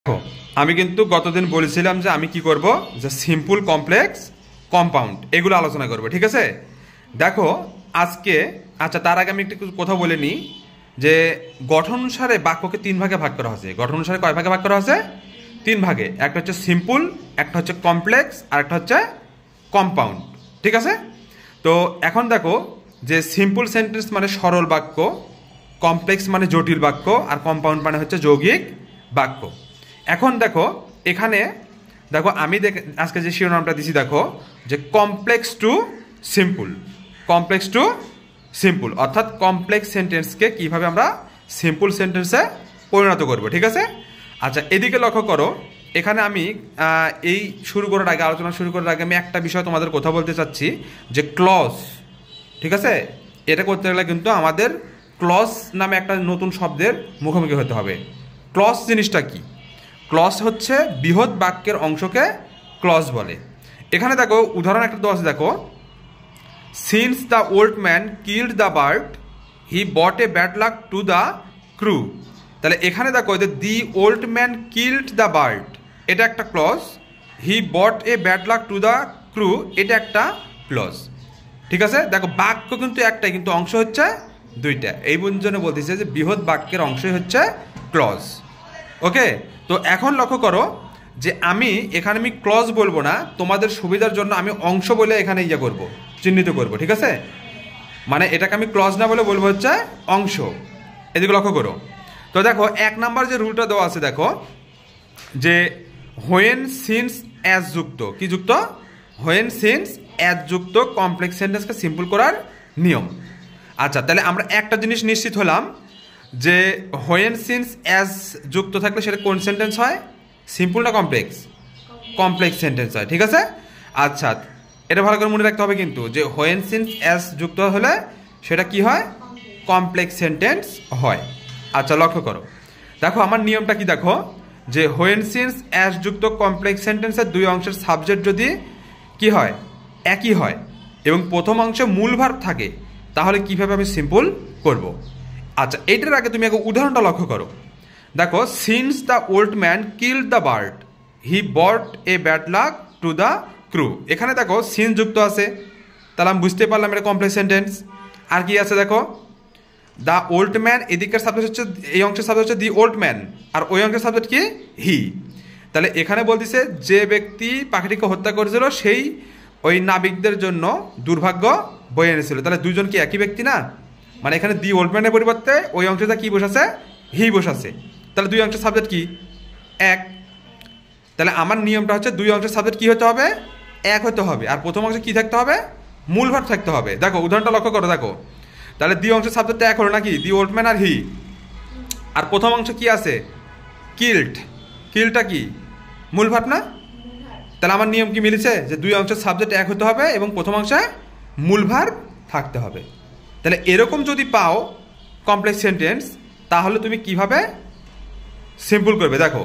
দেখো, আমি কিন্তু গতদিন বলেছিলাম যে আমি কি করব, যে সিম্পল কমপ্লেক্স কম্পাউন্ড এগুলো আলোচনা করব, ঠিক আছে। দেখো আজকে, আচ্ছা তার আগে আমি একটু কথা বলে নিই যে গঠন অনুসারে বাক্যকে তিন ভাগে ভাগ করা হয়েছে। গঠন অনুসারে কয় ভাগে ভাগ করা হয়েছে? তিন ভাগে। একটা হচ্ছে সিম্পল, একটা হচ্ছে কমপ্লেক্স, আর একটা হচ্ছে কম্পাউন্ড, ঠিক আছে। তো এখন দেখো যে সিম্পল সেন্টেন্স মানে সরল বাক্য, কমপ্লেক্স মানে জটিল বাক্য, আর কম্পাউন্ড মানে হচ্ছে যৌগিক বাক্য। এখন দেখো এখানে দেখো আমি আজকে যে শিরোনামটা দিছি, দেখো যে complex to simple, complex to simple, অর্থাৎ কমপ্লেক্স সেন্টেন্সকে কিভাবে আমরা সিম্পল সেন্টেন্সে পরিণত করব, ঠিক আছে। আচ্ছা এদিকে লক্ষ্য করো, এখানে আমি এই শুরু করার আগে, আলোচনা শুরু করার আগে আমি একটা বিষয় তোমাদের কথা বলতে চাচ্ছি যে ক্লজ, ঠিক আছে। এটা করতে গেলে কিন্তু আমাদের ক্লজ নামে একটা নতুন শব্দের মুখোমুখি হতে হবে। ক্লজ জিনিসটা কি? ক্লজ হচ্ছে বৃহৎ বাক্যের অংশকে ক্লজ বলে। এখানে দেখো উদাহরণ একটা দেওয়া আছে, দেখো since the old man killed the bird he bought a bad luck to the crew. তাহলে এখানে দেখো যে the old man killed the bird, এটা একটা clause. He bought a bad luck to the crew, এটা একটা ক্লজ, ঠিক আছে। দেখো বাক্য কিন্তু একটাই, কিন্তু অংশ হচ্ছে দুইটা। এই জন্য বলতেছে যে বৃহৎ বাক্যের অংশই হচ্ছে ক্লজ, ওকে। তো এখন লক্ষ্য করো যে আমি এখানে আমি ক্লজ বলবো না, তোমাদের সুবিধার জন্য আমি অংশ বলে এখানে ইয়ে করব, চিহ্নিত করব, ঠিক আছে। মানে এটাকে আমি ক্লজ না বলে বলবো হচ্ছে অংশ। এদিকে লক্ষ্য করো। তো দেখো এক নাম্বার যে রুলটা দেওয়া আছে, দেখো যে হোয়েন সিন্স অ্যাজ যুক্ত, কি যুক্ত? হোয়েন সিন্স অ্যাজ যুক্ত কমপ্লেক্স সেন্টেন্সকে সিম্পল করার নিয়ম। আচ্ছা তাহলে আমরা একটা জিনিস নিশ্চিত হলাম যে হোয়েন সিন্স অ্যাজ যুক্ত থাকলে সেটা কোন সেন্টেন্স হয়? সিম্পল না কমপ্লেক্স? কমপ্লেক্স সেন্টেন্স হয়, ঠিক আছে। আচ্ছা এটা ভালো করে মনে রাখতে হবে কিন্তু, যে হোয়েন সিন্স অ্যাজ যুক্ত হলে সেটা কি হয়? কমপ্লেক্স সেন্টেন্স হয়। আচ্ছা লক্ষ্য করো, দেখো আমার নিয়মটা কি, দেখো যে হোয়েন সিন্স অ্যাজ যুক্ত কমপ্লেক্স সেন্টেন্সের দুই অংশের সাবজেক্ট যদি কি হয়? একই হয় এবং প্রথম অংশে মূল ভার্ব থাকে, তাহলে কিভাবে আমি সিম্পল করব। আচ্ছা এইটার আগে তুমি এক উদাহরণটা লক্ষ্য করো, দেখো since the old man killed the bird he bought a bad luck to the crew. এখানে দেখো সিন্স যুক্ত আছে, তাহলে আমি বুঝতে পারলাম এটা কমপ্লেক্স সেন্টেন্স। আর কি আছে দেখো, দ্য ওল্ড ম্যান, এদিকের সাবজেক্ট হচ্ছে, এই অংশের সাবজেক্ট হচ্ছে দি ওল্ড ম্যান, আর ওই অংশের সাবজেক্ট কি? হি। তাহলে এখানে বলতেছে যে ব্যক্তি পাখিটিকে হত্যা করেছিল সেই ওই নাবিকদের জন্য দুর্ভাগ্য বয়ে এনেছিল। তাহলে দুইজন কি একই ব্যক্তি না? মানে এখানে দি ওল্ড ম্যানের পরিবর্তে ওই অংশটা কি বসাছে? হি বসাছে। তাহলে দুই অংশের সাবজেক্ট কি? এক। তাহলে আমার নিয়মটা হচ্ছে দুই অংশের সাবজেক্ট কি হতে হবে? এক হতে হবে। আর প্রথম অংশে কি থাকতে হবে? মূল ভার্ব থাকতে হবে। দেখো উদাহরণটা লক্ষ্য করো, দেখো তাহলে দি অংশের সাবজেক্টটা এক হলো নাকি? দি ওল্ড ম্যান আর হি। আর প্রথম অংশ কি আছে? কিল্ড। কিল্ডটা কি? মূল ভার্ব না? তাহলে আমার নিয়ম কি মিলেছে, যে দুই অংশের সাবজেক্ট এক হতে হবে এবং প্রথম অংশে মূল ভার্ব থাকতে হবে। তাহলে এরকম যদি পাও কমপ্লেক্স সেন্টেন্স, তাহলে তুমি কিভাবে সিম্পল করবে? দেখো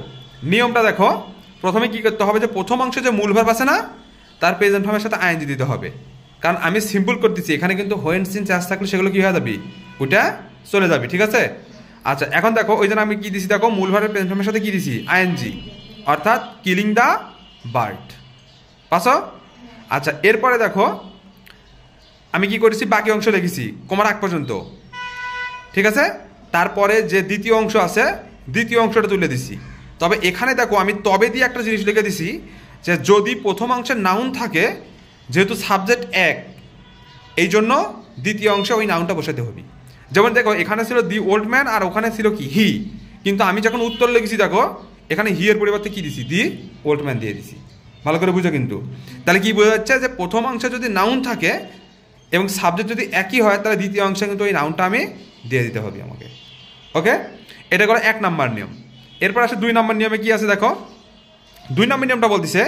নিয়মটা দেখো, প্রথমে কি করতে হবে, যে প্রথম অংশে যে মূল ভার্ব আছে না, তার প্রেজেন্ট ফর্মের সাথে আইএনজি দিতে হবে। কারণ আমি সিম্পল করতেছি, এখানে কিন্তু হোয়েন সিন্স অ্যাজ থাকলে সেগুলো কি হয়ে যাবে? ওইটা চলে যাবে, ঠিক আছে। আচ্ছা এখন দেখো ওই জন্য আমি কি দিছি, দেখো মূল ভার্বের প্রেজেন্ট ফর্মের সাথে কি দিছি? আইএনজি, অর্থাৎ কিলিং দ্য বার্ড। পাসো? আচ্ছা এরপরে দেখো আমি কি করেছি, বাকি অংশ লিখেছি কমার আগ পর্যন্ত, ঠিক আছে। তারপরে যে দ্বিতীয় অংশ আছে, দ্বিতীয় অংশটা তুলে দিছি। তবে এখানে দেখো আমি তবে দিয়ে একটা জিনিস লিখে দিছি, যে যদি প্রথম অংশের নাউন থাকে, যেহেতু সাবজেক্ট এক, এই জন্য দ্বিতীয় অংশে ওই নাউনটা বসাতে হবে। যেমন দেখো এখানে ছিল দি ওল্ড ম্যান আর ওখানে ছিল কি? হি। কিন্তু আমি যখন উত্তর লিখেছি দেখো এখানে হি এর পরিবর্তে কি দিছি? দি ওল্ড ম্যান দিয়ে দিছি। ভালো করে বুঝো কিন্তু। তাহলে কি বোঝা যাচ্ছে, যে প্রথম অংশে যদি নাউন থাকে এবং সাবজেক্ট যদি একই হয়, তাহলে দ্বিতীয় অংশে কিন্তু ওই নাউনটা আমি দিয়ে দিতে হবে আমাকে, ওকে। এটা করে এক নাম্বার নিয়ম। এরপর আসে দুই নাম্বার নিয়মে কি আছে, দেখো দুই নাম্বার নিয়মটা বলতেছে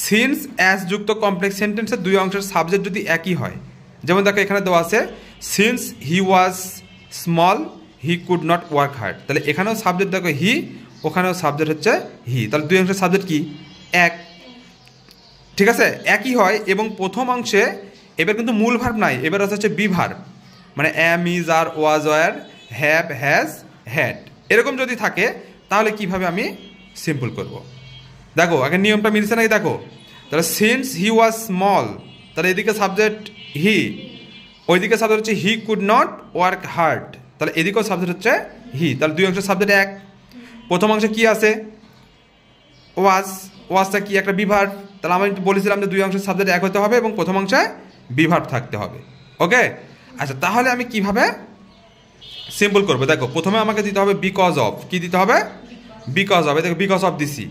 সিন্স অ্যাজ যুক্ত কমপ্লেক্স সেন্টেন্সের দুই অংশের সাবজেক্ট যদি একই হয়। যেমন দেখো এখানে দেওয়া আছে since he was small he could not work hard. তাহলে এখানেও সাবজেক্ট দেখো হি, ওখানেও সাবজেক্ট হচ্ছে হি। তাহলে দুই অংশের সাবজেক্ট কি? এক, ঠিক আছে, একই হয়। এবং প্রথম অংশে এবার কিন্তু মূল ভার্ব নাই, এবার হচ্ছে বি ভার্ব, মানে am, is, are, was, were, have, has, had, এরকম যদি থাকে, তাহলে কিভাবে আমি সিম্পল করব। দেখো আগে নিয়মটা মিলছে নাকি দেখো, তাহলে সিন্স হি ওয়াজ স্মল, তাহলে এদিকে সাবজেক্ট হি, ওইদিকে সাবজেক্ট হচ্ছে he could not work hard, তাহলে এদিকেও সাবজেক্ট হচ্ছে হি, তাহলে দুই অংশের সাবজেক্ট এক। প্রথম অংশে কি আছে ওয়াজ, ওয়াজটা কি একটা বিভার, তাহলে আমি বলেছিলাম যে দুই অংশের সাবজেক্ট এক হতে হবে এবং প্রথম অংশে বিভার থাকতে হবে। ওকে, আচ্ছা তাহলে আমি কিভাবে সিম্পল করবো, দেখো প্রথমে আমাকে দিতে হবে বিকজ অফ, কি দিতে হবে বিকজ অফ, দেখো বিকজ অফ দিছি।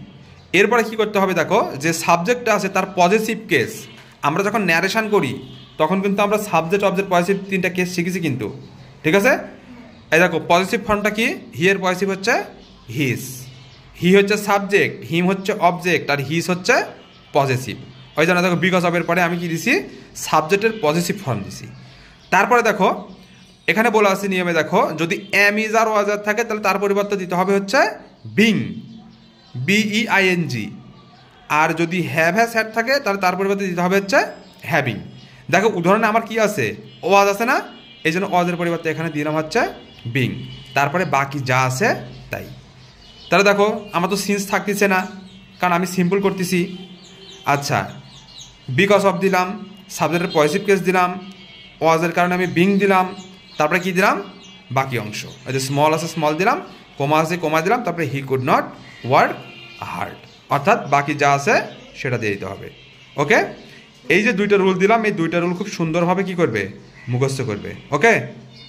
এরপরে কি করতে হবে, দেখো যে সাবজেক্টটা আছে তার পজিটিভ কেস, আমরা যখন ন্যারেশন করি তখন কিন্তু আমরা সাবজেক্ট অবজেক্ট পজিটিভ তিনটা কেস শিখেছি কিন্তু, ঠিক আছে। এই দেখো পজিটিভ ফর্মটা কি, হি এর পজিটিভ হচ্ছে হিস, হি হচ্ছে সাবজেক্ট, হিম হচ্ছে অবজেক্ট, আর হিস হচ্ছে পজিটিভ। ওই জন্য দেখো বিকজ অফ এর পরে আমি কি দিছি সাবজেক্টের পজিটিভ ফর্ম দিছি। তারপরে দেখো এখানে বলা আছে নিয়মে, দেখো যদি এম ইজ আর ওয়াজ আর থাকে তাহলে তার পরিবর্তে দিতে হবে হচ্ছে বিং, বিইআইএনজি, আর যদি হ্যাভ হ্যাজ হ্যাড থাকে তাহলে তার পরিবর্তে দিতে হবে হচ্ছে হ্যাভিং। দেখো উদাহরণে আমার কি আছে ওয়াজ আছে না, এই জন্য ওয়াজের পরিবর্তে এখানে দিলাম হচ্ছে বিং, তারপরে বাকি যা আছে তাই। তাহলে দেখো আমার তো সিন্স থাকতেছে না কারণ আমি সিম্পল করতেছি। আচ্ছা বিকজ অফ দিলাম, সাবজেক্টের পজিটিভ কেস দিলাম, ওয়াজের কারণে আমি বিং দিলাম, তারপরে কি দিলাম বাকি অংশ, এই যে স্মল আছে স্মল দিলাম, কমা আছে কমা দিলাম, তারপরে he could not work hard, অর্থাৎ বাকি যা আছে সেটা দিয়ে দিতে হবে। ওকে, এই যে দুইটা রুল দিলাম, এই দুইটা রুল খুব সুন্দরভাবে কি করবে মুখস্থ করবে। ওকে।